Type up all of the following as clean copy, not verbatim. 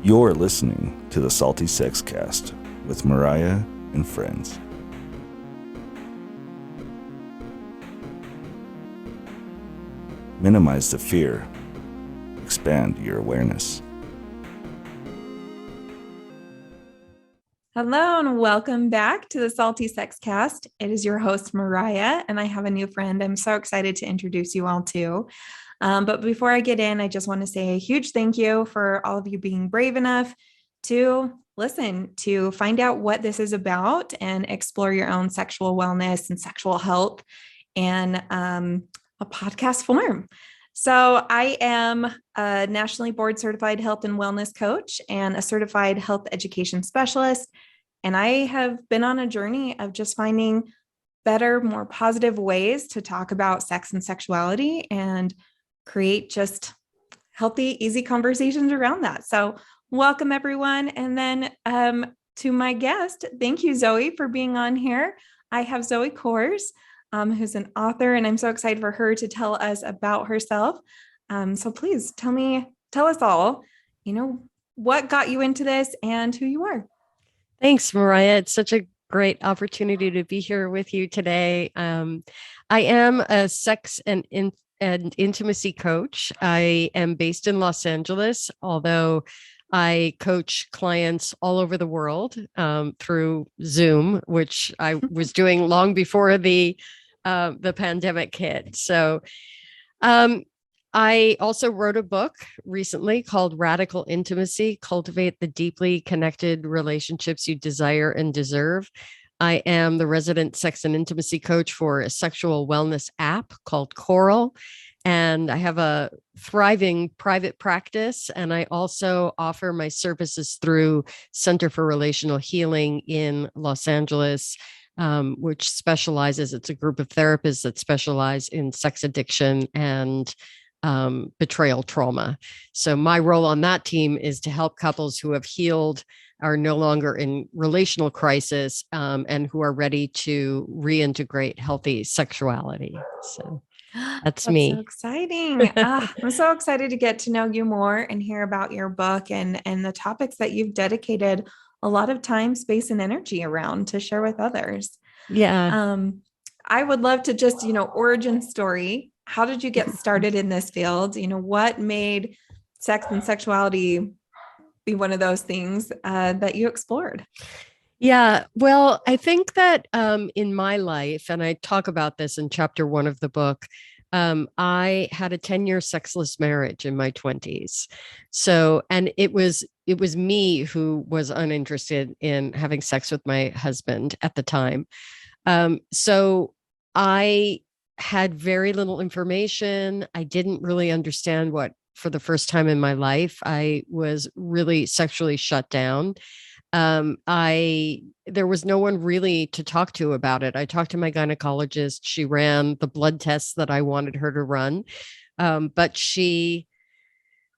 You're listening to the Salty Sex Cast with Mariah and friends. Minimize the fear. Expand your awareness. Hello and welcome back to the Salty Sex Cast. It is your host, Mariah, and I have a new friend I'm so excited to introduce you all to. But before I get in, I just want to say a huge thank you for all of you being brave enough to listen, to find out what this is about and explore your own sexual wellness and sexual health in a podcast form. So I am a nationally board certified health and wellness coach and a certified health education specialist. And I have been on a journey of just finding better, more positive ways to talk about sex and sexuality and create just healthy, easy conversations around that. So welcome everyone. And then to my guest, thank you, Zoe, for being on here. I have Zoë Kors, who's an author, and I'm so excited for her to tell us about herself. So please tell us all, what got you into this and who you are. Thanks, Mariah. It's such a great opportunity to be here with you today. I am a sex and intimacy coach. I am based in Los Angeles, although I coach clients all over the world through Zoom, which I was doing long before the pandemic hit. So I also wrote a book recently called Radical Intimacy, Cultivate the Deeply Connected Relationships You Desire and Deserve. I am the resident sex and intimacy coach for a sexual wellness app called Coral. And I have a thriving private practice. And I also offer my services through Center for Relational Healing in Los Angeles, which specializes, it's a group of therapists that specialize in sex addiction and betrayal trauma. So my role on that team is to help couples who have healed, are no longer in relational crisis, and who are ready to reintegrate healthy sexuality. So that's me. So exciting. I'm so excited to get to know you more and hear about your book and the topics that you've dedicated a lot of time, space, and energy around to share with others. Yeah. I would love to just, origin story. How did you get started in this field? What made sex and sexuality be one of those things that you explored? Yeah, well, I think that in my life, and I talk about this in chapter 1 of the book, I had a 10-year sexless marriage in my 20s. So, and it was me who was uninterested in having sex with my husband at the time. So I had very little information. I didn't really understand for the first time in my life, I was really sexually shut down. There was no one really to talk to about it. I talked to my gynecologist. She ran the blood tests that I wanted her to run. But she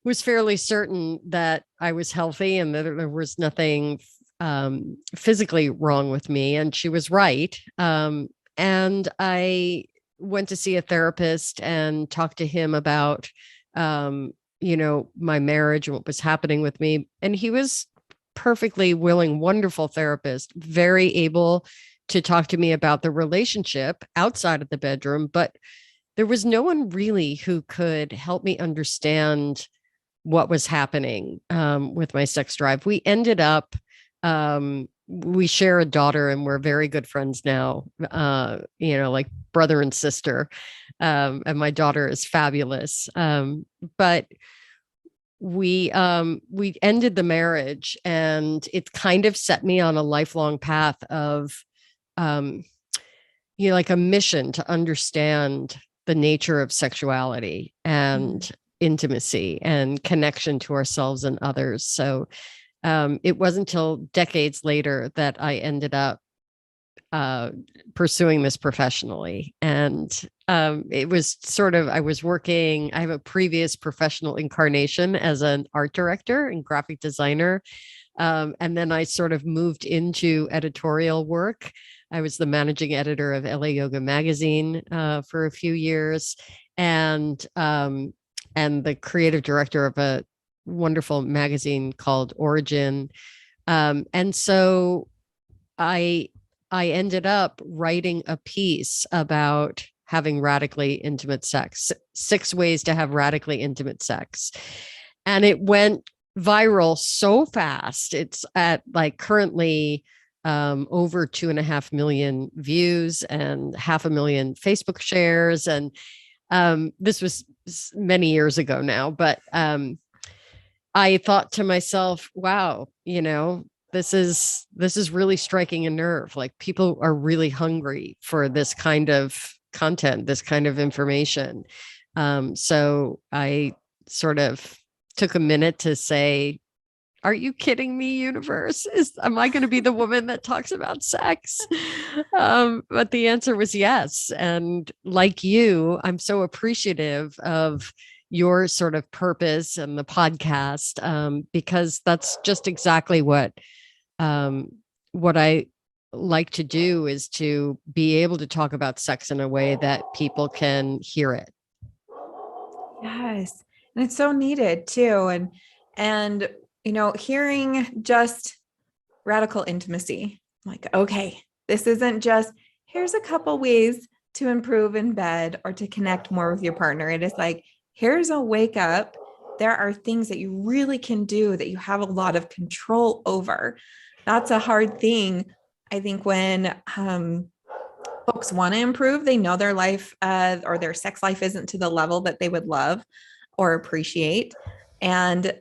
was fairly certain that I was healthy and that there was nothing physically wrong with me. And she was right. And I went to see a therapist and talked to him about, my marriage and what was happening with me. And he was perfectly willing, wonderful therapist, very able to talk to me about the relationship outside of the bedroom. But there was no one really who could help me understand what was happening with my sex drive. We ended up, we share a daughter and we're very good friends now, like brother and sister. And my daughter is fabulous. But we ended the marriage, and it kind of set me on a lifelong path of, like a mission to understand the nature of sexuality and intimacy and connection to ourselves and others. So it wasn't until decades later that I ended up pursuing this professionally. And it was sort of, I have a previous professional incarnation as an art director and graphic designer. And then I sort of moved into editorial work. I was the managing editor of LA Yoga Magazine for a few years, and the creative director of a wonderful magazine called Origin. And so I ended up writing a piece about having radically intimate sex, 6 ways to have radically intimate sex. And it went viral so fast. It's at like currently over 2.5 million views and 500,000 Facebook shares. And this was many years ago now, but I thought to myself, wow, this is really striking a nerve. Like, people are really hungry for this kind of content, this kind of information. So I sort of took a minute to say, are you kidding me, universe? Am I going to be the woman that talks about sex? But the answer was yes. And like you, I'm so appreciative of your sort of purpose and the podcast, because that's just exactly what I like to do, is to be able to talk about sex in a way that people can hear it. Yes. And it's so needed too. And hearing just radical intimacy, like, okay, this isn't just, here's a couple ways to improve in bed or to connect more with your partner. It is like, here's a wake up. There are things that you really can do that you have a lot of control over. That's a hard thing. I think when folks want to improve, they know their life or their sex life isn't to the level that they would love or appreciate. And,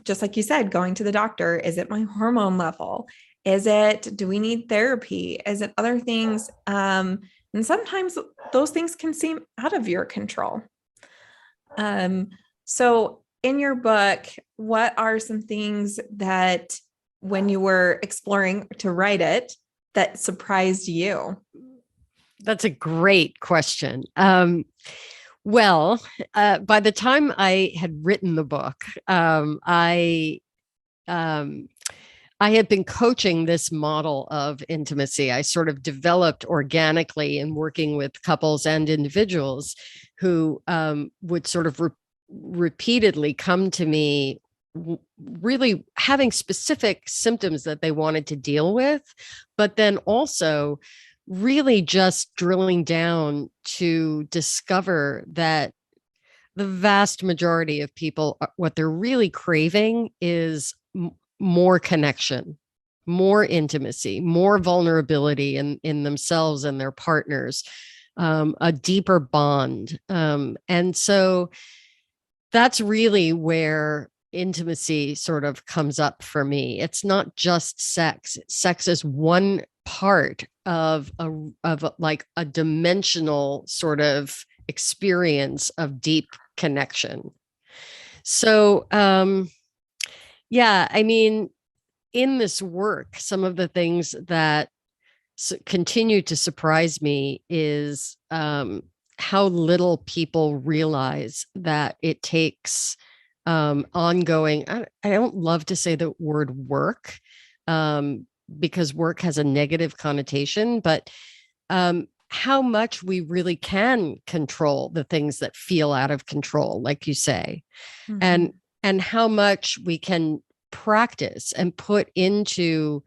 just like you said, going to the doctor, is it my hormone level? Do we need therapy? Is it other things? And sometimes those things can seem out of your control. So in your book, what are some things that when you were exploring to write it that surprised you? That's a great question. Well, by the time I had written the book, I had been coaching this model of intimacy. I sort of developed organically in working with couples and individuals who would sort of repeatedly come to me, really having specific symptoms that they wanted to deal with, but then also really just drilling down to discover that the vast majority of people, what they're really craving is more connection, more intimacy, more vulnerability in themselves and their partners, a deeper bond. And so that's really where intimacy sort of comes up for me. It's not just sex. Sex is one part of a dimensional sort of experience of deep connection. So, yeah, I mean, in this work, some of the things that continue to surprise me is how little people realize that it takes ongoing. I don't love to say the word work, because work has a negative connotation, but how much we really can control the things that feel out of control, like you say, mm-hmm. and how much we can practice and put into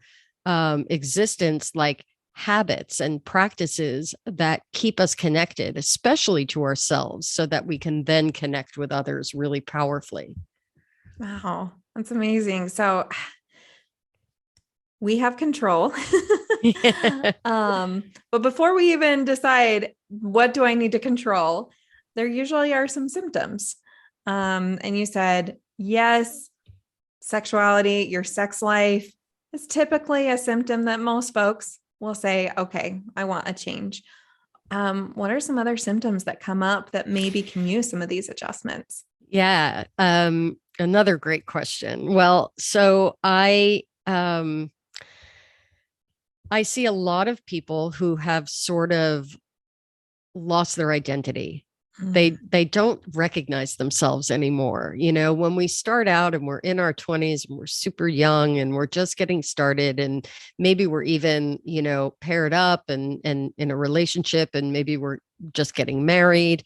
existence, like habits and practices that keep us connected, especially to ourselves, so that we can then connect with others really powerfully. Wow, that's amazing. So we have control. But before we even decide, what do I need to control? There usually are some symptoms. And you said, yes, sexuality, your sex life is typically a symptom that most folks will say, okay, I want a change. What are some other symptoms that come up that maybe can use some of these adjustments? Yeah. Another great question. Well, so I see a lot of people who have sort of lost their identity. They don't recognize themselves anymore. When we start out and we're in our 20s and we're super young and we're just getting started, and maybe we're even, paired up and in a relationship, and maybe we're just getting married.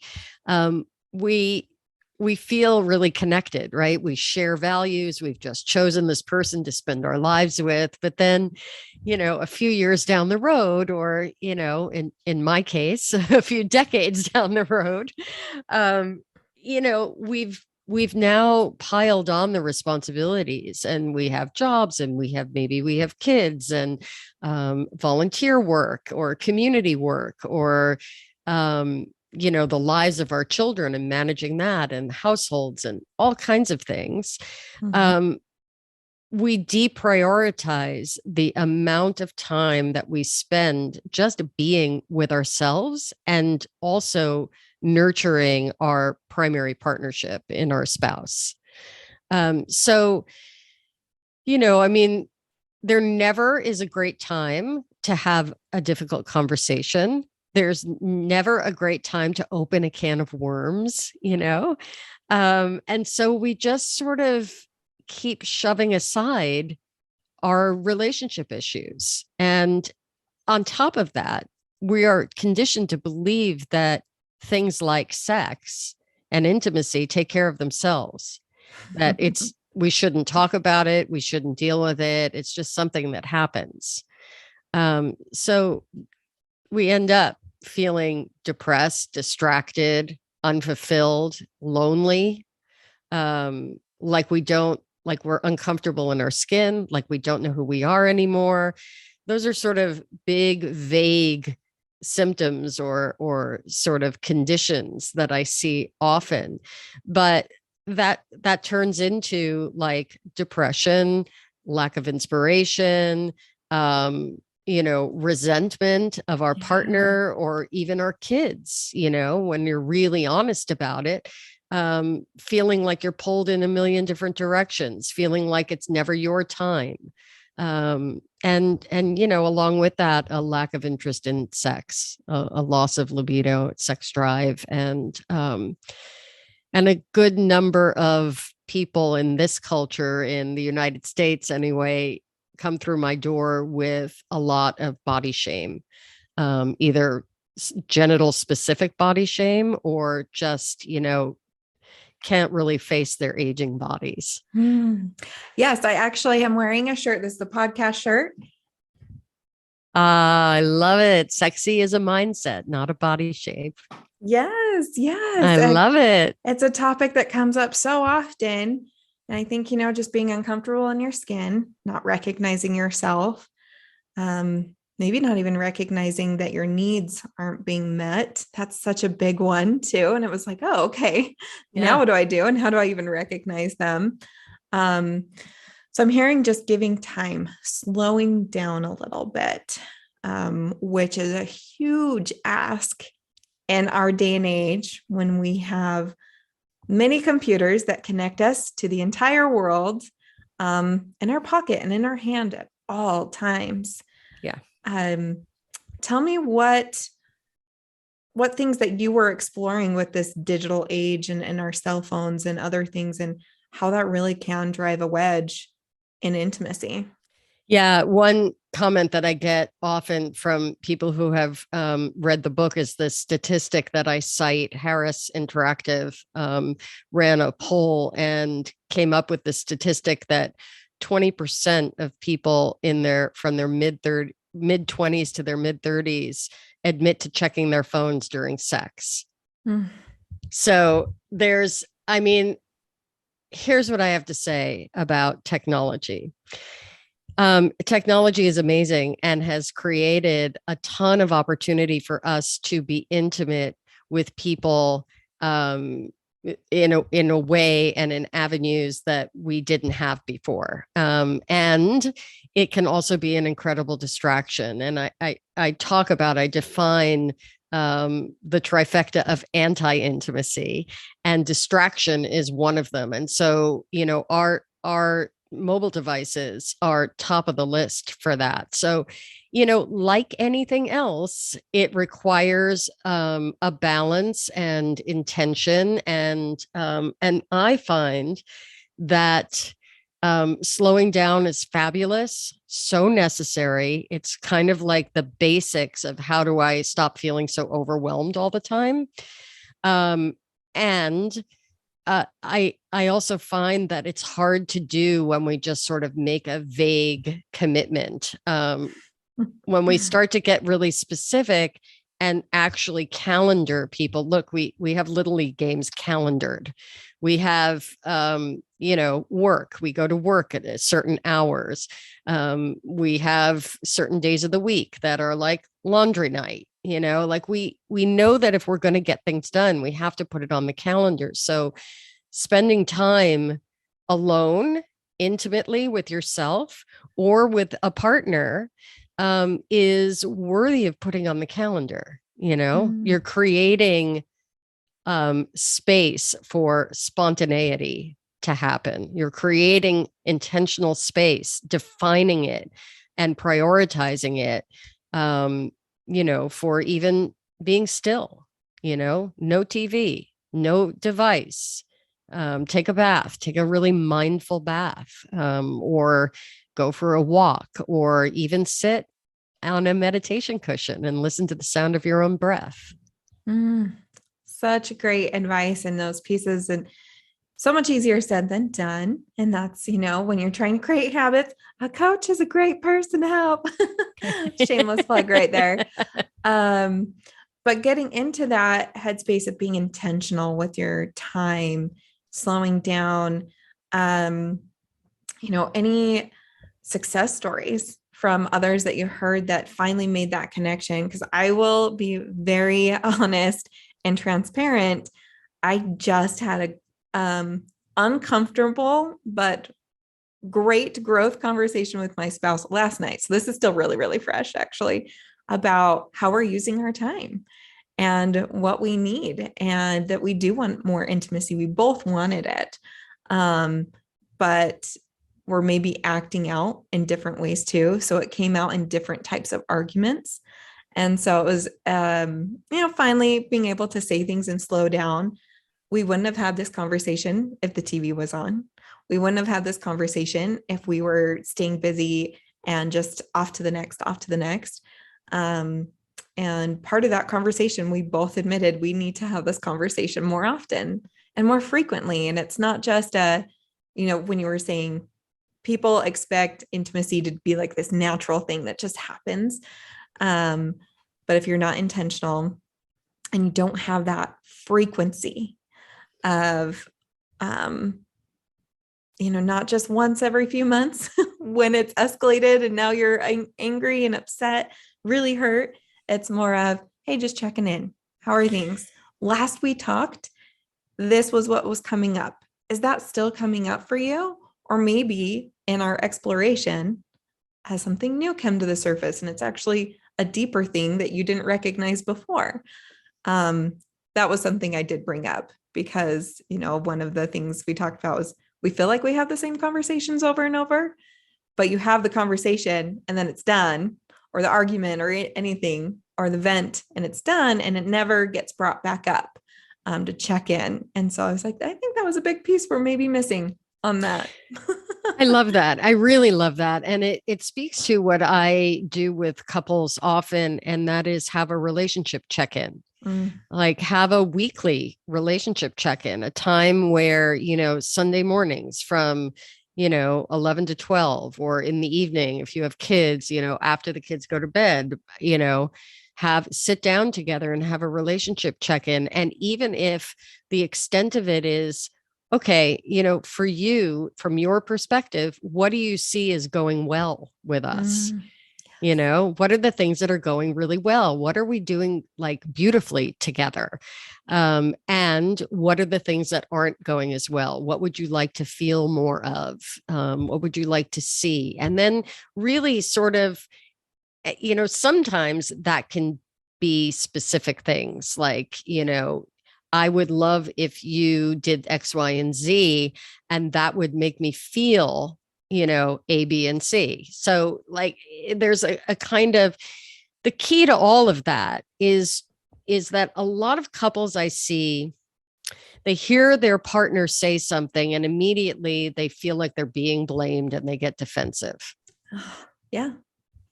We we feel really connected, right? We share values. We've just chosen this person to spend our lives with. But then, a few years down the road, or, in my case, a few decades down the road, um, we've now piled on the responsibilities, and we have jobs, and maybe we have kids, and volunteer work or community work, or the lives of our children and managing that, and households and all kinds of things. Mhm. We deprioritize the amount of time that we spend just being with ourselves, and also nurturing our primary partnership in our spouse. So, there never is a great time to have a difficult conversation. There's never a great time to open a can of worms, and so we just sort of keep shoving aside our relationship issues. And on top of that, we are conditioned to believe that things like sex and intimacy take care of themselves, that we shouldn't talk about it, we shouldn't deal with it. It's just something that happens. So we end up feeling depressed, distracted, unfulfilled, lonely, like we're uncomfortable in our skin, like we don't know who we are anymore. Those are sort of big, vague symptoms or sort of conditions that I see often. But that turns into like depression, lack of inspiration, resentment of our partner, or even our kids, when you're really honest about it, feeling like you're pulled in a million different directions, feeling like it's never your time. And along with that, a lack of interest in sex, a loss of libido, sex drive, and a good number of people in this culture, in the United States anyway, come through my door with a lot of body shame, either genital specific body shame, or just, can't really face their aging bodies. Yes, I actually am wearing a shirt. This is the podcast shirt. I love it. Sexy is a mindset, not a body shape. Yes. I love it. It's a topic that comes up so often. And I think, just being uncomfortable in your skin, not recognizing yourself, maybe not even recognizing that your needs aren't being met. That's such a big one too. And it was like, oh, okay. Yeah. Now what do I do? And how do I even recognize them? So I'm hearing just giving time, slowing down a little bit, which is a huge ask in our day and age, when we have many computers that connect us to the entire world, in our pocket and in our hand at all times. Yeah. Tell me what things that you were exploring with this digital age and our cell phones and other things, and how that really can drive a wedge in intimacy. Yeah. One comment that I get often from people who have read the book is the statistic that I cite. Harris Interactive ran a poll and came up with the statistic that 20% of people from their mid 20s to their mid 30s admit to checking their phones during sex. So here's what I have to say about technology. Technology is amazing and has created a ton of opportunity for us to be intimate with people in a way and in avenues that we didn't have before. And it can also be an incredible distraction. And I define the trifecta of anti-intimacy, and distraction is one of them. And so, our mobile devices are top of the list for that. So, like anything else, it requires a balance and intention. And I find that slowing down is fabulous, so necessary. It's kind of like the basics of how do I stop feeling so overwhelmed all the time. And I also find that it's hard to do when we just sort of make a vague commitment. When we start to get really specific and actually calendar people, look, we have Little League games calendared. We have, work. We go to work at certain hours. We have certain days of the week that are like laundry night. Like we know that if we're going to get things done, we have to put it on the calendar. So spending time alone, intimately with yourself or with a partner is worthy of putting on the calendar. You're creating space for spontaneity to happen. You're creating intentional space, defining it and prioritizing it, for even being still, no TV, no device, take a bath, take a really mindful bath, or go for a walk, or even sit on a meditation cushion and listen to the sound of your own breath. Such great advice in those pieces, and so much easier said than done. And that's, when you're trying to create habits, a coach is a great person to help. Shameless plug right there. But getting into that headspace of being intentional with your time, slowing down, any success stories from others that you heard that finally made that connection? Because I will be very honest and transparent. I just had a uncomfortable but great growth conversation with my spouse last night. So this is still really, really fresh, actually, about how we're using our time and what we need, and that we do want more intimacy. We both wanted it. But we're maybe acting out in different ways too. So it came out in different types of arguments. And so it was, finally being able to say things and slow down. We wouldn't have had this conversation if the TV was on. We wouldn't have had this conversation if we were staying busy and just off to the next. And part of that conversation, we both admitted we need to have this conversation more often and more frequently. And it's not just when you were saying people expect intimacy to be like this natural thing that just happens. But if you're not intentional and you don't have that frequency of, not just once every few months when it's escalated and now you're angry and upset, really hurt. It's more of, hey, just checking in. How are things? Last we talked, this was what was coming up. Is that still coming up for you? Or maybe in our exploration, has something new come to the surface and it's actually a deeper thing that you didn't recognize before. That was something I did bring up because, one of the things we talked about was we feel like we have the same conversations over and over, but you have the conversation and then it's done, or the argument or anything, or the vent, and it's done, and it never gets brought back up to check in. And so I was like, I think that was a big piece we're maybe missing on that. I love that. I really love that. And it speaks to what I do with couples often, and that is have a relationship check-in. Like have a weekly relationship check-in, a time where, Sunday mornings from, 11 to 12, or in the evening, if you have kids, after the kids go to bed, sit down together and have a relationship check-in. And even if the extent of it is, okay, for you, from your perspective, what do you see is going well with us? What are the things that are going really well? What are we doing like beautifully together? And what are the things that aren't going as well? What would you like to feel more of? What would you like to see? And then really sort of, sometimes that can be specific things like, I would love if you did X, Y, and Z, and that would make me feel, A, B, and C. So like there's a kind of, the key to all of that is that a lot of couples I see, they hear their partner say something and immediately they feel like they're being blamed and they get defensive. Yeah.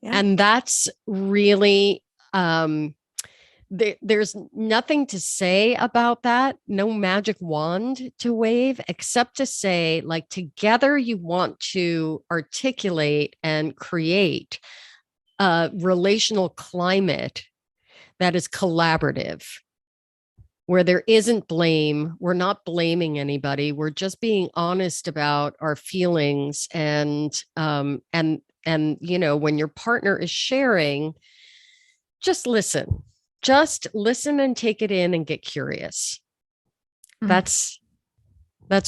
And that's really, there's nothing to say about that, no magic wand to wave, except to say, like, together you want to articulate and create a relational climate that is collaborative, where there isn't blame. We're not blaming anybody. We're just being honest about our feelings. And you know, when your partner is sharing, just listen. Just listen and take it in and get curious. That's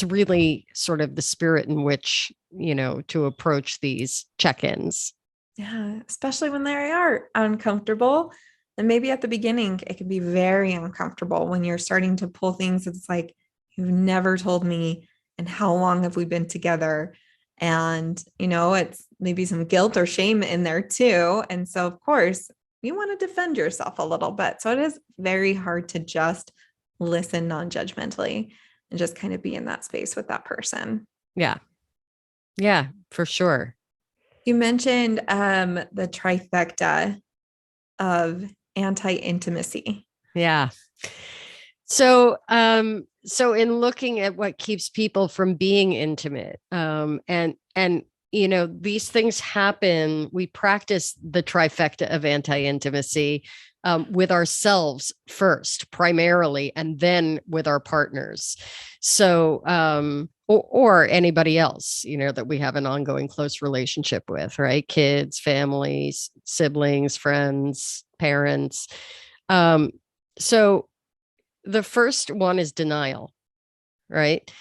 really sort of the spirit in which, you know, to approach these check-ins. Yeah, especially when they are uncomfortable. And maybe at the beginning, it can be very uncomfortable when you're starting to pull things. It's like, you've never told me, and how long have we been together? And, you know, it's maybe some guilt or shame in there too. And so, of course, you want to defend yourself a little bit. So it is very hard to just listen non-judgmentally and just kind of be in that space with that person. Yeah. Yeah, for sure. You mentioned the trifecta of anti-intimacy. Yeah. So in looking at what keeps people from being intimate, and you know, these things happen. We practice the trifecta of anti-intimacy with ourselves first, primarily, and then with our partners. So, or anybody else, you know, that we have an ongoing close relationship with, right? Kids, families, siblings, friends, parents. So the first one is denial, right?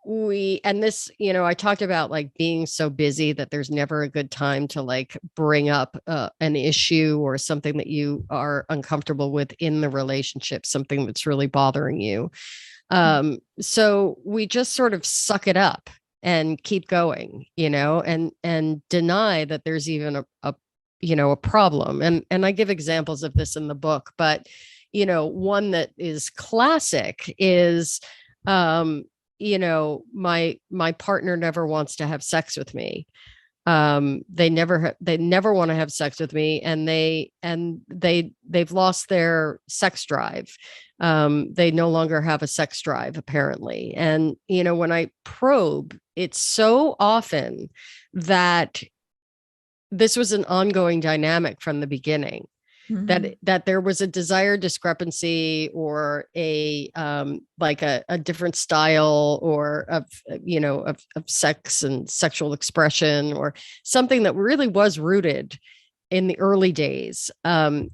And this, you know, I talked about like being so busy that there's never a good time to like bring up an issue or something that you are uncomfortable with in the relationship, something that's really bothering you. So we just sort of suck it up and keep going, you know, and deny that there's even a you know, a problem. And I give examples of this in the book, but, you know, one that is classic is, you know, my partner never wants to have sex with me. They never want to have sex with me, and they've lost their sex drive. They no longer have a sex drive, apparently. And, you know, when I probe, it's so often that this was an ongoing dynamic from the beginning. That there was a desire discrepancy or a like a different style or of, you know, of sex and sexual expression, or something that really was rooted in the early days, and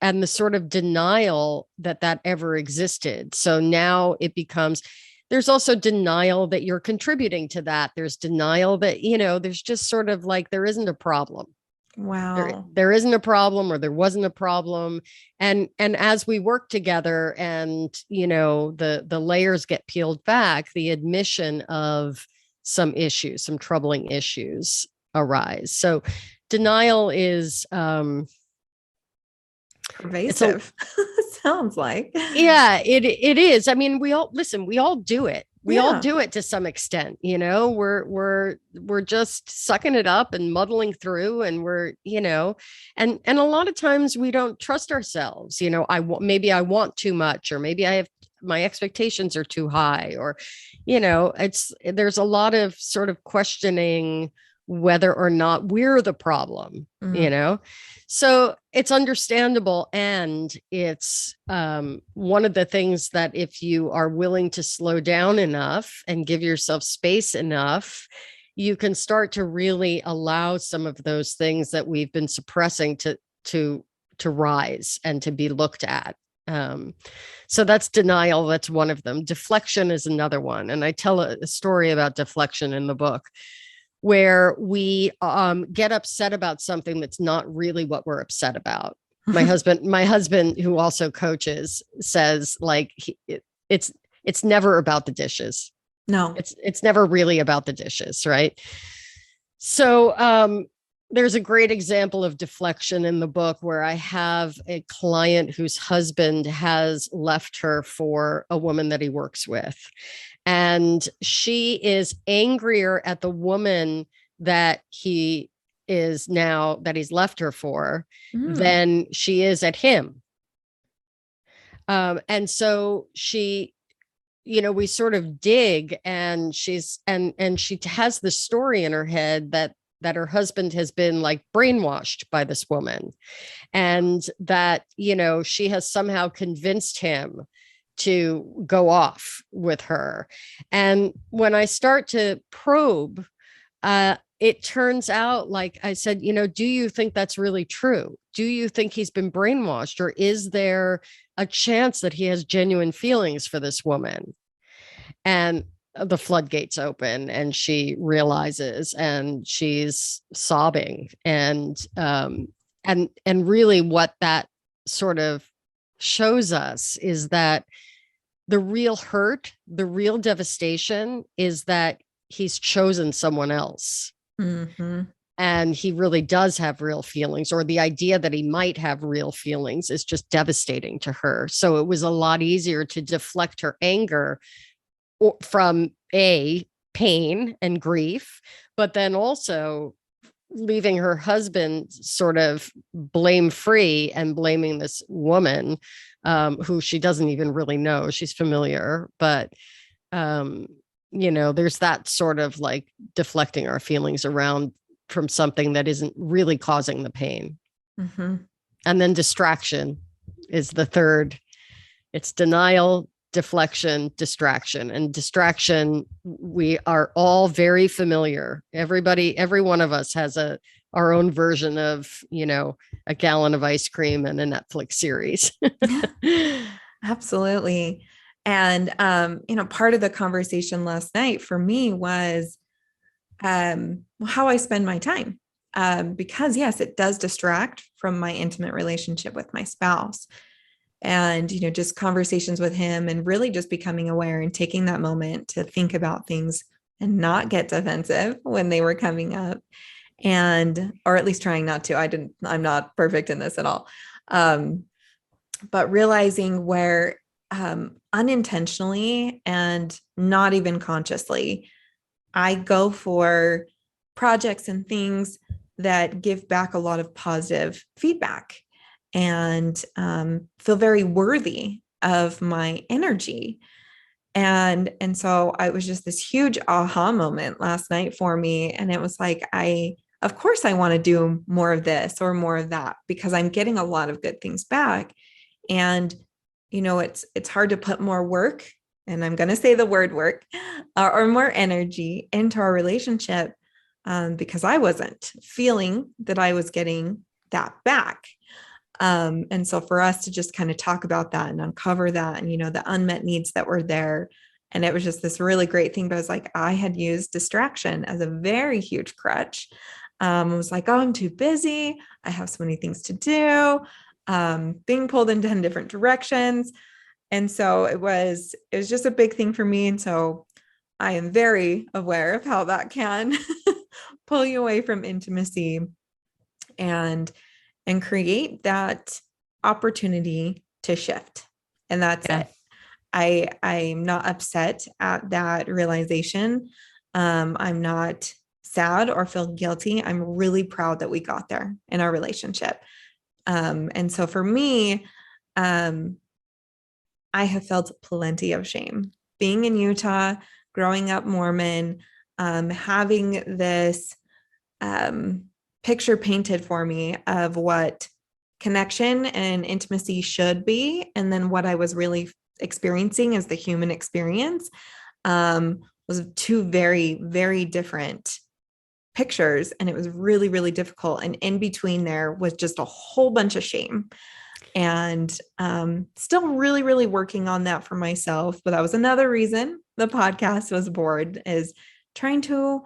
the sort of denial that ever existed. So now it becomes, there's also denial that you're contributing to that. There's denial that, you know, there's just sort of like, there isn't a problem. Wow. There isn't a problem, or there wasn't a problem. And as we work together and, you know, the layers get peeled back, the admission of some issues, some troubling issues arise. So denial is pervasive. Sounds like. Yeah, it is. I mean, we all do it. We all Yeah. do it to some extent, you know. We're just sucking it up and muddling through, and we're, you know, and a lot of times we don't trust ourselves. You know, maybe I want too much, or maybe my expectations are too high, or, you know, there's a lot of sort of questioning whether or not we're the problem, you know. So it's understandable. And it's one of the things that if you are willing to slow down enough and give yourself space enough, you can start to really allow some of those things that we've been suppressing to rise and to be looked at. So that's denial. That's one of them. Deflection is another one. And I tell a story about deflection in the book, where we get upset about something that's not really what we're upset about. My husband, who also coaches, says like, it's never about the dishes. No, it's never really about the dishes, right? So there's a great example of deflection in the book where I have a client whose husband has left her for a woman that he works with. And she is angrier at the woman that he's left her for than she is at him. And so she, we sort of dig, and she has this story in her head that her husband has been like brainwashed by this woman, and that, she has somehow convinced him to go off with her. And when I start to probe, it turns out, like I said, do you think that's really true? Do you think he's been brainwashed, or is there a chance that he has genuine feelings for this woman? And the floodgates open, and she realizes, and she's sobbing. And really what that sort of shows us is that the real hurt, the real devastation is that he's chosen someone else. Mm-hmm. And he really does have real feelings, or the idea that he might have real feelings is just devastating to her. So it was a lot easier to deflect her anger from pain and grief, but then also leaving her husband sort of blame free and blaming this woman, who she doesn't even really know. She's familiar, but there's that sort of like deflecting our feelings around from something that isn't really causing the pain. Mm-hmm. And then distraction is the third. It's denial, deflection, distraction. And distraction, we are all very familiar. Every one of us has our own version of, a gallon of ice cream and a Netflix series. Absolutely. And, part of the conversation last night for me was how I spend my time. Because yes, it does distract from my intimate relationship with my spouse. And, just conversations with him, and really just becoming aware and taking that moment to think about things and not get defensive when they were coming up, or at least trying not to. I'm not perfect in this at all. But realizing where unintentionally and not even consciously, I go for projects and things that give back a lot of positive feedback, and feel very worthy of my energy. And so it was just this huge aha moment last night for me. And it was like, of course I want to do more of this or more of that, because I'm getting a lot of good things back. And, it's hard to put more work, and I'm going to say the word work, or more energy into our relationship, because I wasn't feeling that I was getting that back. And so for us to just kind of talk about that and uncover that, and, the unmet needs that were there. And it was just this really great thing. But I was like, I had used distraction as a very huge crutch. I was like, oh, I'm too busy. I have so many things to do. Being pulled in 10 different directions. And so it was just a big thing for me. And so I am very aware of how that can pull you away from intimacy and create that opportunity to shift. And that's it. I'm not upset at that realization. I'm not sad or feel guilty. I'm really proud that we got there in our relationship. And so for me, I have felt plenty of shame being in Utah, growing up Mormon, having this picture painted for me of what connection and intimacy should be. And then what I was really experiencing as the human experience was two very, very different pictures. And it was really, really difficult. And in between there was just a whole bunch of shame, and still really, really working on that for myself. But that was another reason the podcast was born, is trying to,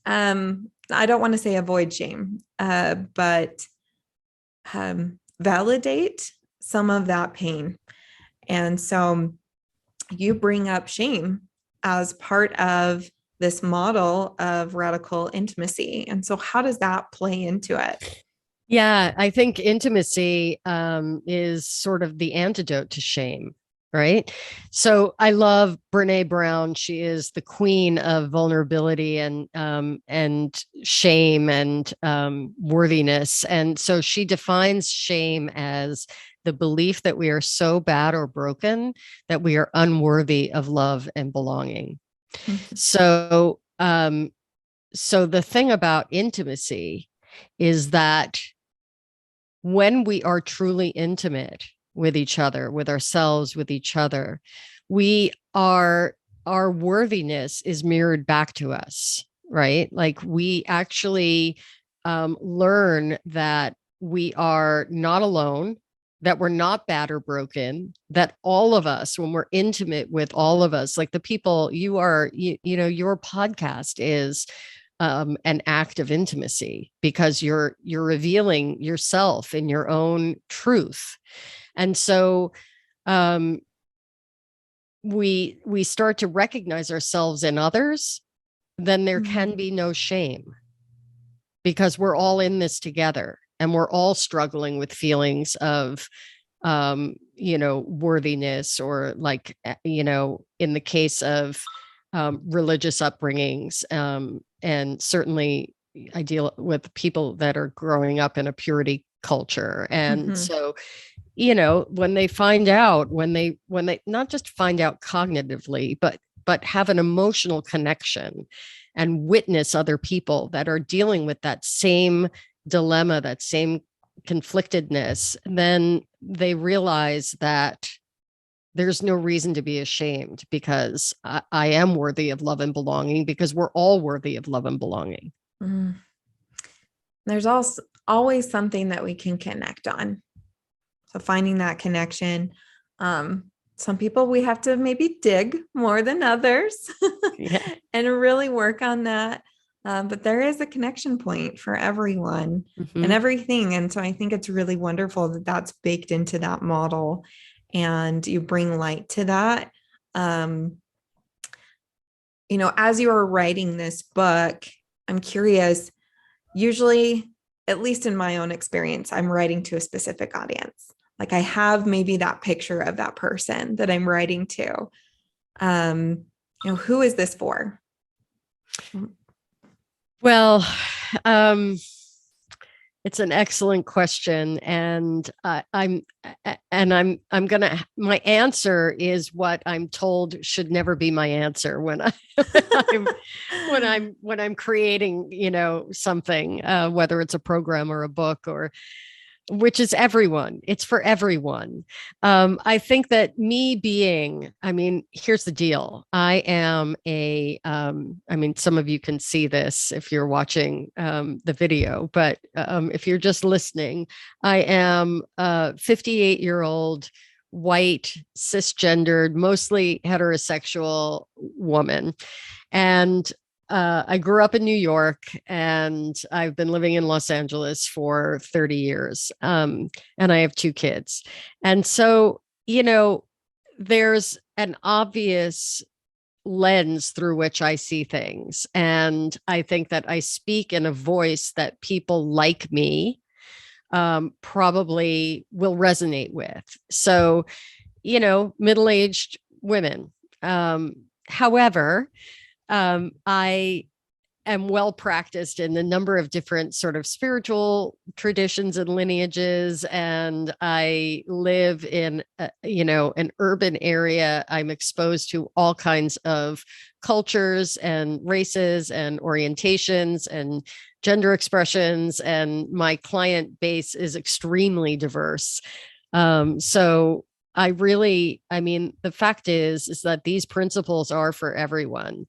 I don't want to say avoid shame, but validate some of that pain. And so you bring up shame as part of this model of radical intimacy. And so how does that play into it? Yeah, I think intimacy is sort of the antidote to shame. Right. So I love Brene Brown. She is the queen of vulnerability and shame and worthiness. And so she defines shame as the belief that we are so bad or broken that we are unworthy of love and belonging. Mhm. So the thing about intimacy is that when we are truly intimate with each other, with ourselves, with each other, we are, our worthiness is mirrored back to us, right? Like we actually learn that we are not alone, that we're not bad or broken, that all of us, when we're intimate with all of us, like the people you are, you know, your podcast is an act of intimacy because you're revealing yourself in your own truth. And so um, we start to recognize ourselves in others, then there can be no shame because we're all in this together and we're all struggling with feelings of worthiness, or like, in the case of religious upbringings. And certainly I deal with people that are growing up in a purity culture. And so, when they find out, when they not just find out cognitively, but have an emotional connection and witness other people that are dealing with that same dilemma, that same conflictedness, then they realize that there's no reason to be ashamed because I am worthy of love and belonging, because we're all worthy of love and belonging. Mm. There's also always something that we can connect on. So finding that connection. Some people we have to maybe dig more than others and really work on that. But there is a connection point for everyone and everything. And so I think it's really wonderful that that's baked into that model and you bring light to that. As you are writing this book, I'm curious, usually, at least in my own experience, I'm writing to a specific audience. Like I have maybe that picture of that person that I'm writing to. Who is this for? Well, it's an excellent question, and I'm gonna. My answer is what I'm told should never be my answer when I'm creating, something, whether it's a program or a book, or which is everyone. It's for everyone. I think that here's the deal. I am some of you can see this if you're watching the video, but if you're just listening, I am a 58-year-old white, cisgendered, mostly heterosexual woman. And I grew up in New York, and I've been living in Los Angeles for 30 years. And I have 2 kids. And so, there's an obvious lens through which I see things. And I think that I speak in a voice that people like me probably will resonate with. So, middle-aged women. However, I am well practiced in a number of different sort of spiritual traditions and lineages, and I live in an urban area. I'm exposed to all kinds of cultures and races and orientations and gender expressions, and my client base is extremely diverse. So the fact is that these principles are for everyone.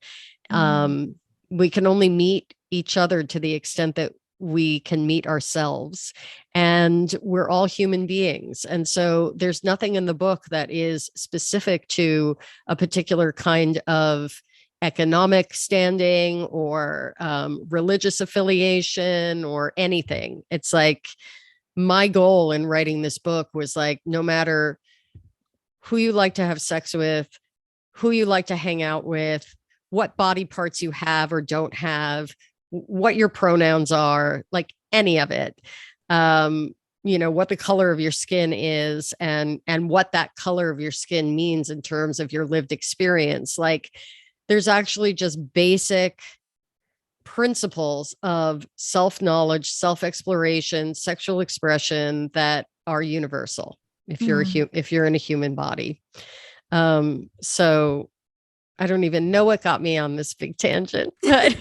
We can only meet each other to the extent that we can meet ourselves, and we're all human beings. And so there's nothing in the book that is specific to a particular kind of economic standing or religious affiliation or anything. It's like my goal in writing this book was like, no matter who you like to have sex with, who you like to hang out with, what body parts you have or don't have, what your pronouns are, like any of it. what the color of your skin is and what that color of your skin means in terms of your lived experience. Like there's actually just basic principles of self-knowledge, self-exploration, sexual expression that are universal if you're if you're in a human body. So I don't even know what got me on this big tangent, but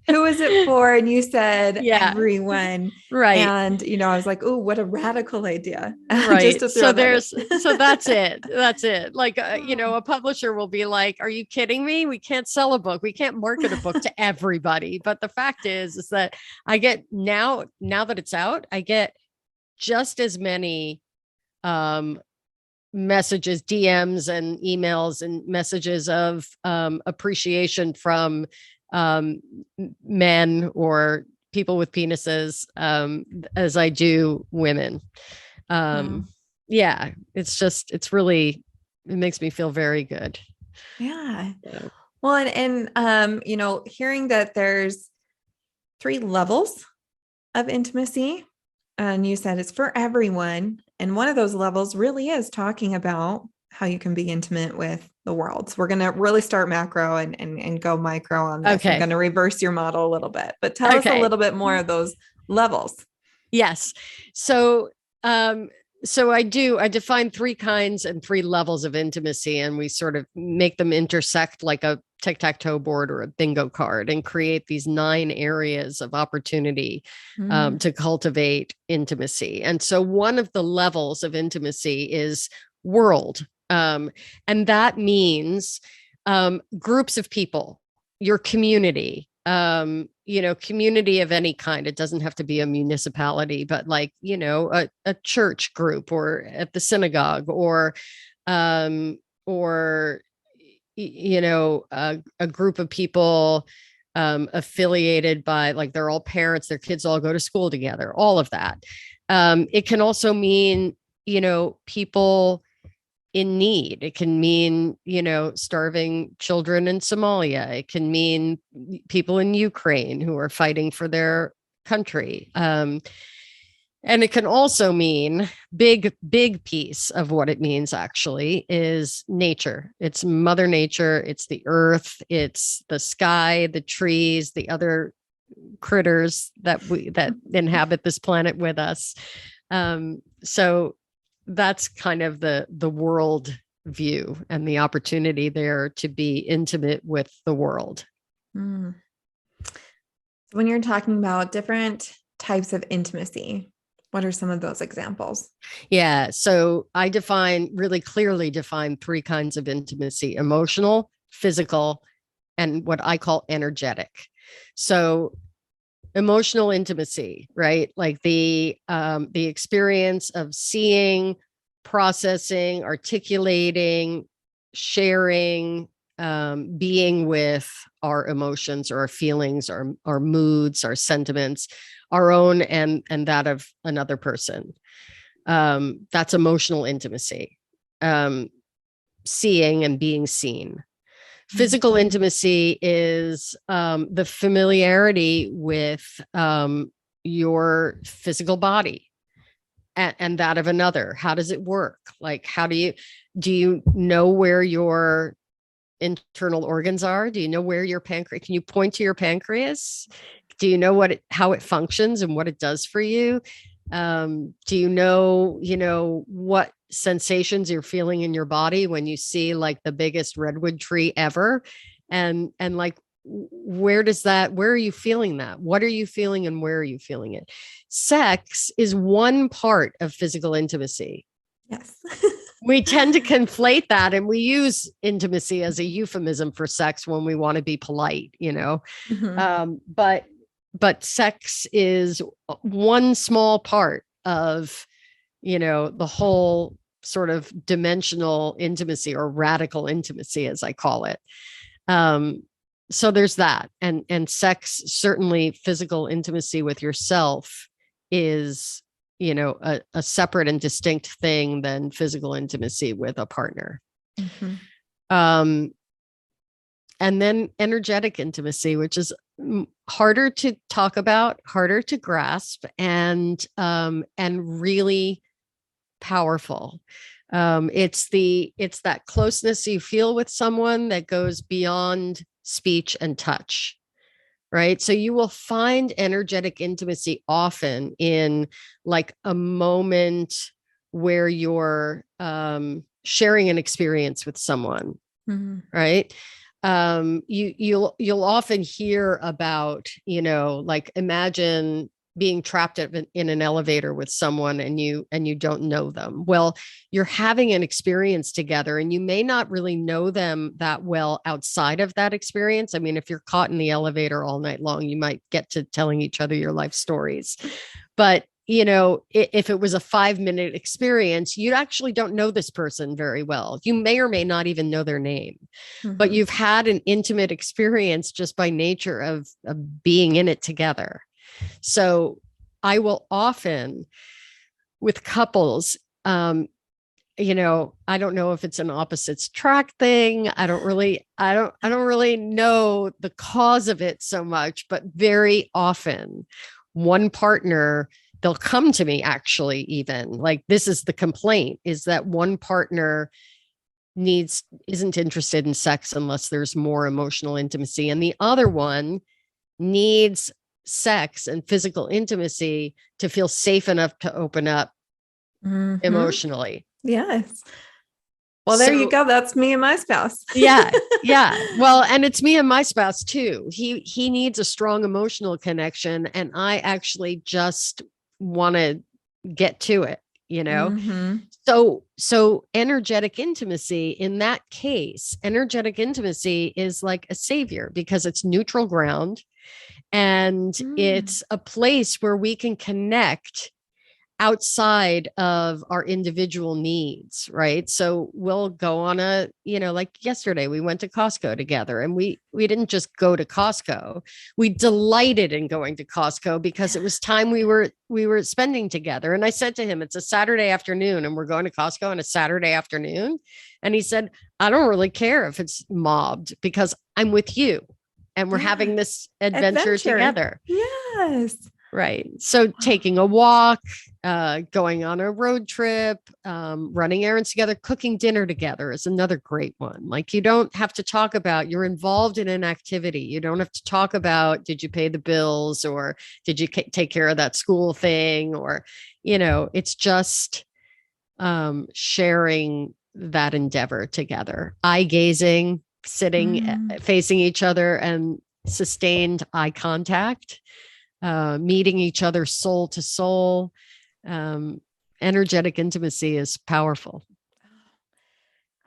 who is it for? And you said everyone. Right. And, I was like, oh, what a radical idea. Right. Just to throw so that's it. That's it. Like, a publisher will be like, are you kidding me? We can't sell a book. We can't market a book to everybody. But the fact is that I get now that it's out, I get just as many, messages, DMs and emails and messages of appreciation from men or people with penises as I do women. Yeah, it makes me feel very good. Yeah. Well, and hearing that there's 3 levels of intimacy, and you said it's for everyone. And one of those levels really is talking about how you can be intimate with the world. So we're going to really start macro and go micro on this. Okay. I'm going to reverse your model a little bit, but tell us a little bit more of those levels. Yes. So I define 3 kinds and 3 levels of intimacy, and we sort of make them intersect like a tic-tac-toe board or a bingo card and create these 9 areas of opportunity to cultivate intimacy. And so one of the levels of intimacy is world. And that means groups of people, your community, community of any kind. It doesn't have to be a municipality, but like, a church group or at the synagogue or a group of people affiliated by, like, they're all parents, their kids all go to school together, all of that. It can also mean, people in need. It can mean, starving children in Somalia. It can mean people in Ukraine who are fighting for their country. And it can also mean big piece of what it means actually is nature. It's Mother Nature. It's the earth. It's the sky, the trees, the other critters that inhabit this planet with us. So that's kind of the world view and the opportunity there to be intimate with the world. When you're talking about different types of intimacy, what are some of those examples? Yeah. So I really clearly define 3 kinds of intimacy: emotional, physical, and what I call energetic. So emotional intimacy, right? Like the experience of seeing, processing, articulating, sharing, being with our emotions or our feelings, our moods, our sentiments, our own and that of another person. That's emotional intimacy. Seeing and being seen. Physical intimacy is the familiarity with your physical body and that of another. How does it work? Like, do you know where your internal organs are? Do you know where your pancreas? Can you point to your pancreas? Do you know how it functions and what it does for you? Do you know what sensations you're feeling in your body when you see like the biggest redwood tree ever? And like, where are you feeling that? What are you feeling and where are you feeling it? Sex is one part of physical intimacy. Yes. We tend to conflate that, and we use intimacy as a euphemism for sex when we want to be polite, but sex is one small part of, the whole sort of dimensional intimacy or radical intimacy, as I call it. So there's that. And sex, certainly physical intimacy with yourself is, a separate and distinct thing than physical intimacy with a partner. Mm-hmm. And then energetic intimacy, which is harder to talk about, harder to grasp, and really powerful. It's that closeness you feel with someone that goes beyond speech and touch, right? So you will find energetic intimacy often in like a moment where you're sharing an experience with someone, right? You'll often hear about, like imagine being trapped in an elevator with someone and you don't know them. Well, you're having an experience together and you may not really know them that well outside of that experience. I mean, if you're caught in the elevator all night long, you might get to telling each other your life stories. But if it was a 5-minute experience, you actually don't know this person very well. You may or may not even know their name, but you've had an intimate experience just by nature of being in it together. So I will often, with couples, I don't know if it's an opposites attract thing. I don't really know the cause of it so much, but very often one partner, they'll come to me actually, even like this is the complaint, is that one partner isn't interested in sex unless there's more emotional intimacy. And the other one needs sex and physical intimacy to feel safe enough to open up emotionally. Yes. Well, there you go. That's me and my spouse. Yeah. Well, and it's me and my spouse too. He needs a strong emotional connection, and I actually just want to get to it, So energetic intimacy, in that case, energetic intimacy is like a savior because it's neutral ground. And it's a place where we can connect outside of our individual needs, right? So we'll go on like yesterday, we went to Costco together, and we didn't just go to Costco. We delighted in going to Costco because it was time we were spending together. And I said to him, it's a Saturday afternoon and we're going to Costco on a Saturday afternoon. And he said, I don't really care if it's mobbed because I'm with you. And we're having this adventure together. Yes. Right. So taking a walk, going on a road trip, running errands together, cooking dinner together is another great one. Like you don't have to talk about, you're involved in an activity. You don't have to talk about, did you pay the bills or did you take care of that school thing? Or, it's just sharing that endeavor together. Eye gazing, sitting, facing each other, and sustained eye contact, meeting each other soul to soul. Energetic intimacy is powerful.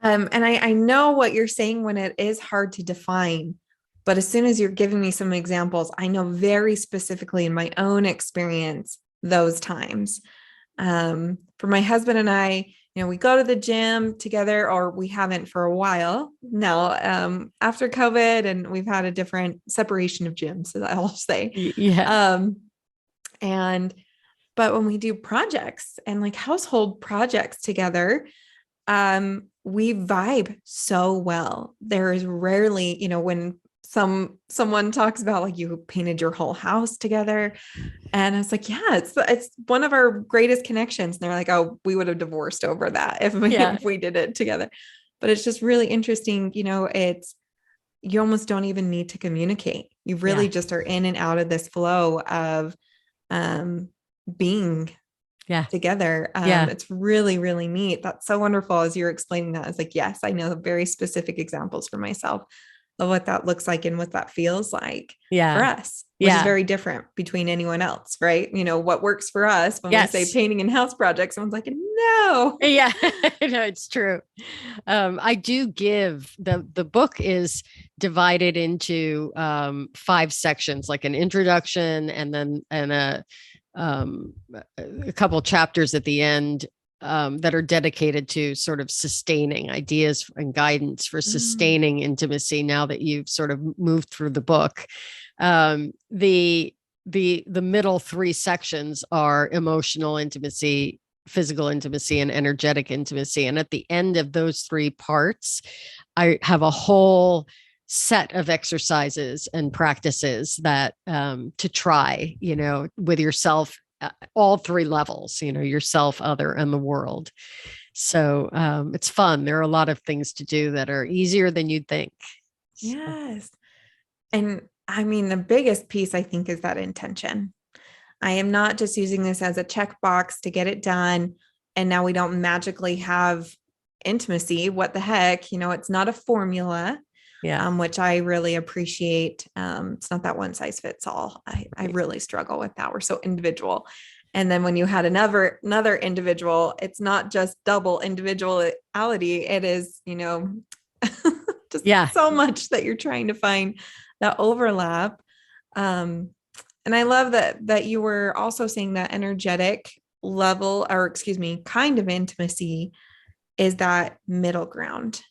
And I know what you're saying when it is hard to define, but as soon as you're giving me some examples, I know very specifically in my own experience, those times. For my husband and I, we go to the gym together, or we haven't for a while now, after COVID, and we've had a different separation of gyms, so I'll say. Yeah. But when we do projects and like household projects together, we vibe so well. There is rarely, when someone talks about like you painted your whole house together. And I was like, yeah, it's one of our greatest connections. And they're like, oh, we would have divorced over that if we did it together. But it's just really interesting. You almost don't even need to communicate. You really just are in and out of this flow of, being together. It's really, really neat. That's so wonderful. As you're explaining that, I was like, yes, I know very specific examples for myself of what that looks like and what that feels like for us, which is very different between anyone else, right? What works for us when we say painting and house projects, someone's like, no. Yeah, no, it's true. I do give the book is divided into 5 sections, like an introduction and then a couple chapters at the end that are dedicated to sort of sustaining ideas and guidance for sustaining intimacy. Now that you've sort of moved through the book, the middle 3 sections are emotional intimacy, physical intimacy, and energetic intimacy. And at the end of those 3 parts, I have a whole set of exercises and practices that to try, with yourself, all three levels, yourself, other, and the world. So it's fun. There are a lot of things to do that are easier than you'd think. Yes. And I mean, the biggest piece, I think, is that intention. I am not just using this as a checkbox to get it done. And now we don't magically have intimacy. What the heck? It's not a formula, which I really appreciate. It's not that one size fits all. I really struggle with that. We're so individual. And then when you had another individual, it's not just double individuality. It is, just so much that you're trying to find that overlap. And I love that you were also saying that energetic level, or kind of intimacy is that middle ground.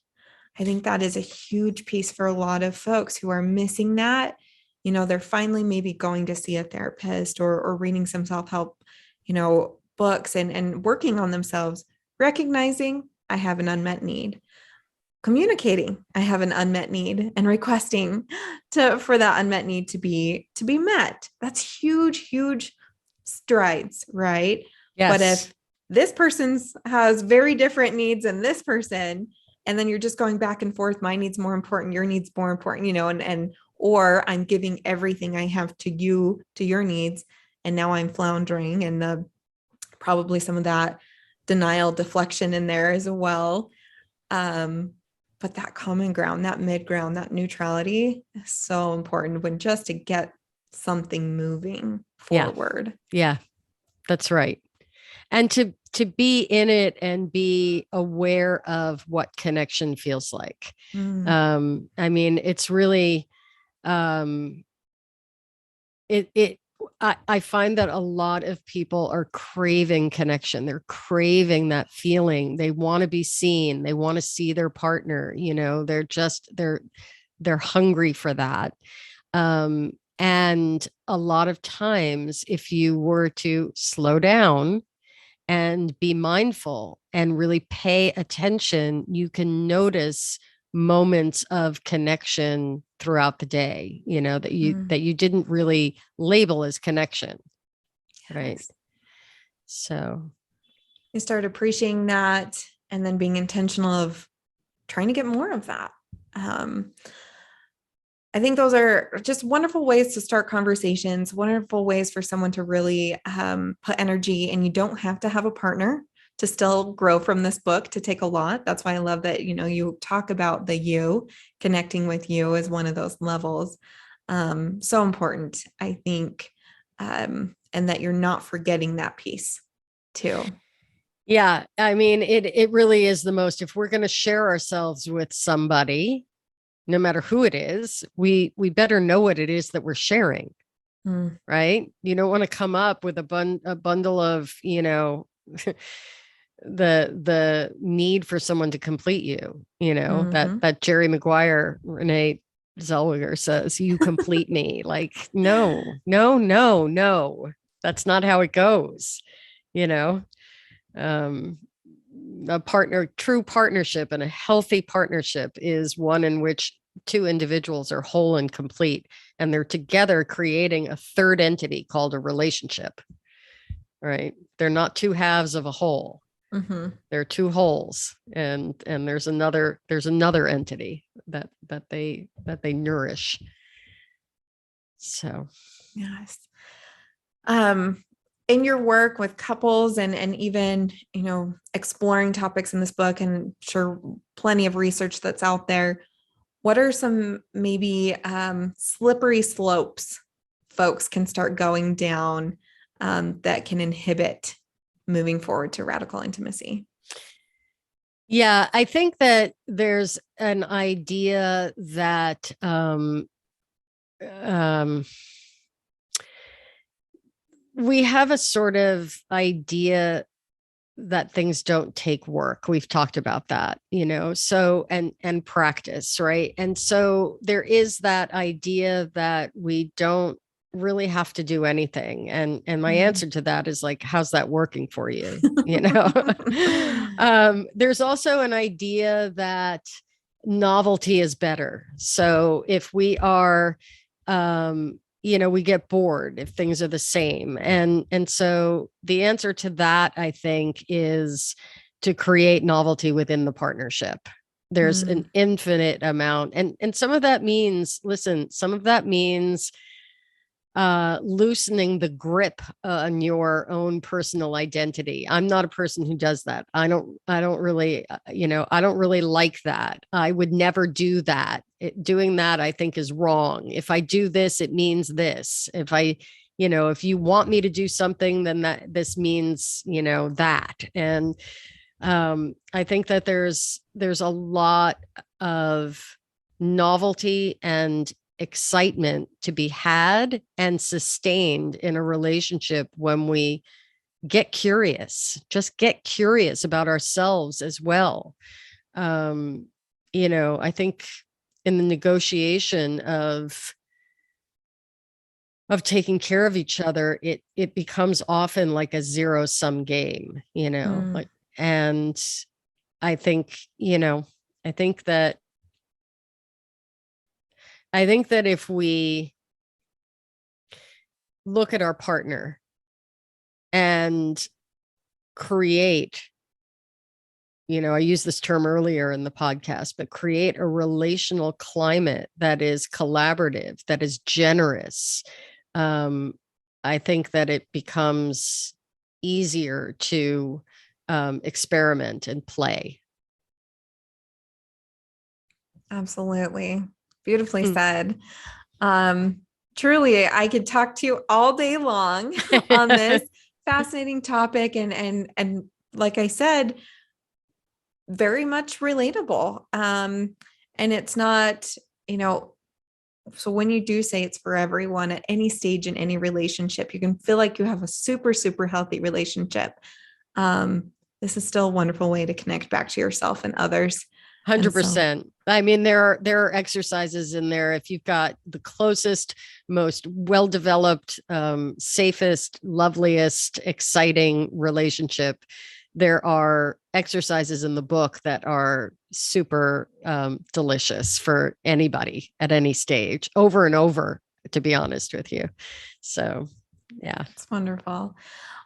I think that is a huge piece for a lot of folks who are missing that. They're finally maybe going to see a therapist or reading some self-help, books and working on themselves, recognizing I have an unmet need, communicating I have an unmet need, and requesting for that unmet need to be met. That's huge strides, right? Yes. But if this person has very different needs than this person, and then you're just going back and forth, my need's more important, your need's more important, or I'm giving everything I have to you, to your needs, and now I'm floundering, and probably some of that denial, deflection in there as well. But that common ground, that mid ground, that neutrality is so important when just to get something moving forward. Yeah, that's right. And to be in it and be aware of what connection feels like. I mean, it's really, I find that a lot of people are craving connection. They're craving that feeling. They want to be seen. They want to see their partner. They're hungry for that. And a lot of times, if you were to slow down and be mindful and really pay attention, you can notice moments of connection throughout the day, that you didn't really label as connection. Yes. Right. So you start appreciating that and then being intentional of trying to get more of that. I think those are just wonderful ways to start conversations, wonderful ways for someone to really put energy, and you don't have to have a partner to still grow from this book, to take a lot. That's why I love that, you talk about the you, connecting with you as one of those levels. So important, I think, and that you're not forgetting that piece too. Yeah. I mean, it really is the most, if we're going to share ourselves with somebody, no matter who it is, we better know what it is that we're sharing, right? You don't want to come up with a bundle of, the need for someone to complete you, that Jerry Maguire, Renee Zellweger says, you complete me. Like, no, that's not how it goes. True partnership and a healthy partnership is one in which two individuals are whole and complete, and they're together creating a third entity called a relationship, right? They're not two halves of a whole. They're two wholes, and there's another entity that they nourish. So, yes. In your work with couples and even, exploring topics in this book, and sure plenty of research that's out there, what are some maybe slippery slopes folks can start going down that can inhibit moving forward to radical intimacy? Yeah, I think that there's an idea that we have a sort of idea that things don't take work. We've talked about that, so, and practice, right? And so there is that idea that we don't really have to do anything. And my answer to that is like, how's that working for you? There's also an idea that novelty is better. So if we are, we get bored if things are the same. And so the answer to that, I think, is to create novelty within the partnership. There's an infinite amount. And some of that means, loosening the grip on your own personal identity. I'm not a person who does that. I don't really like that. I would never do that. Doing that, I think, is wrong. If I do this, it means this. If you want me to do something, then this means, that. And I think that there's a lot of novelty and excitement to be had and sustained in a relationship when we get curious about ourselves as well. I think in the negotiation of taking care of each other, it becomes often like a zero-sum game, and I think that if we look at our partner and create, I used this term earlier in the podcast, but create a relational climate that is collaborative, that is generous, I think that it becomes easier to experiment and play. Absolutely. Beautifully said. Truly, I could talk to you all day long on this fascinating topic. And like I said, very much relatable. And it's not, so when you do say it's for everyone at any stage in any relationship, you can feel like you have a super, super healthy relationship. This is still a wonderful way to connect back to yourself and others. 100%. I mean, there are exercises in there. If you've got the closest, most well-developed, safest, loveliest, exciting relationship, there are exercises in the book that are super delicious for anybody at any stage, over and over, to be honest with you. So, yeah. It's wonderful.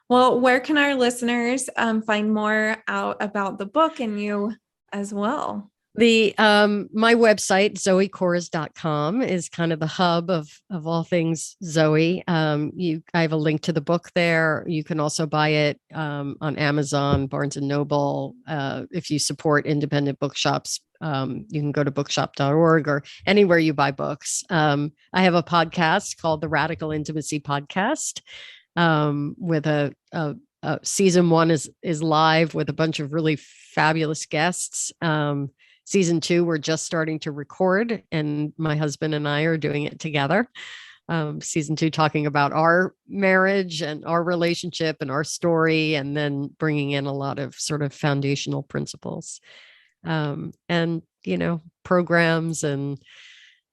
Well, where can our listeners find more out about the book and you as well? My website, zoekors.com, is kind of the hub of all things Zoe. I have a link to the book there. You can also buy it on Amazon, Barnes and Noble. If you support independent bookshops, you can go to bookshop.org or anywhere you buy books. I have a podcast called the Radical Intimacy Podcast, with a season 1 is live with a bunch of really fabulous guests. Season 2, we're just starting to record, and my husband and I are doing it together. Season 2, talking about our marriage and our relationship and our story, and then bringing in a lot of sort of foundational principles, and, programs and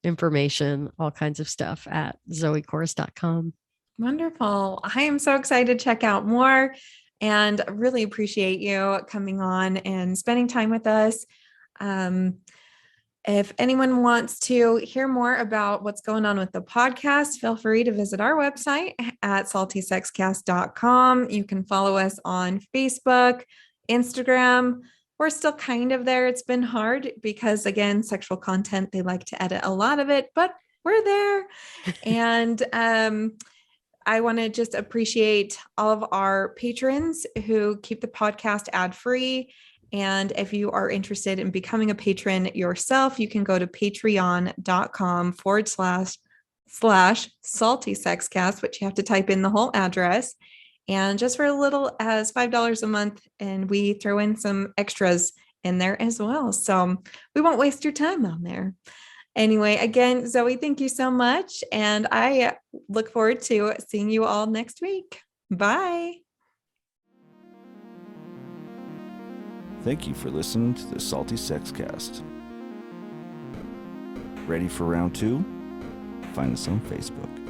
information, all kinds of stuff at zoekors.com. Wonderful. I am so excited to check out more and really appreciate you coming on and spending time with us. If anyone wants to hear more about what's going on with the podcast, feel free to visit our website at saltysexcast.com. You can follow us on Facebook, Instagram. We're still kind of there. It's been hard because, again, sexual content, they like to edit a lot of it, but we're there. And I want to just appreciate all of our patrons who keep the podcast ad-free. And if you are interested in becoming a patron yourself, you can go to patreon.com/saltysexcast, which you have to type in the whole address. And just for as little as $5 a month, and we throw in some extras in there as well. So we won't waste your time on there. Anyway, again, Zoe, thank you so much. And I look forward to seeing you all next week. Bye. Thank you for listening to the Salty Sex Cast. Ready for round 2? Find us on Facebook.